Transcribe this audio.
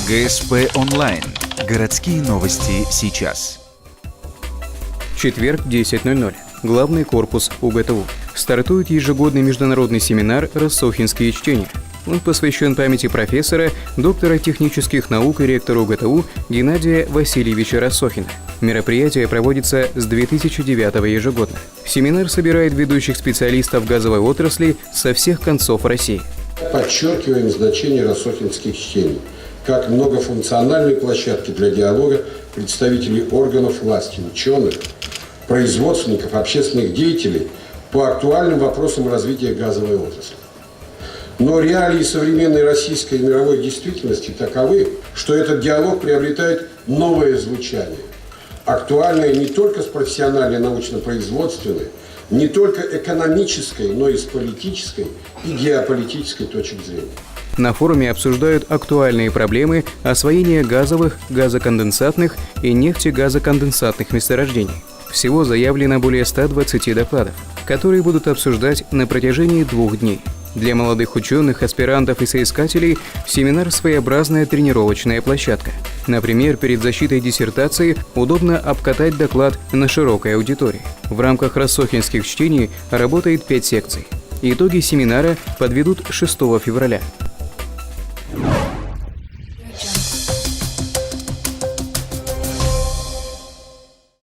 ГСП онлайн. Городские новости сейчас. Четверг, 10:00. Главный корпус УГТУ. Стартует ежегодный международный семинар «Рассохинские чтения». Он посвящен памяти профессора, доктора технических наук и ректора УГТУ Геннадия Васильевича Рассохина. Мероприятие проводится с 2009 ежегодно. Семинар собирает ведущих специалистов газовой отрасли со всех концов России. Подчеркиваем значение рассохинских чтений как многофункциональной площадки для диалога представителей органов власти, ученых, производственников, общественных деятелей по актуальным вопросам развития газовой отрасли. Но реалии современной российской и мировой действительности таковы, что этот диалог приобретает новое звучание, актуальное не только с профессиональной научно-производственной, не только экономической, но и с политической и геополитической точек зрения. На форуме обсуждают актуальные проблемы освоения газовых, газоконденсатных и нефтегазоконденсатных месторождений. Всего заявлено более 120 докладов, которые будут обсуждать на протяжении 2 дней. Для молодых ученых, аспирантов и соискателей семинар – своеобразная тренировочная площадка. Например, перед защитой диссертации удобно обкатать доклад на широкой аудитории. В рамках рассохинских чтений работает 5 секций. Итоги семинара подведут 6 февраля.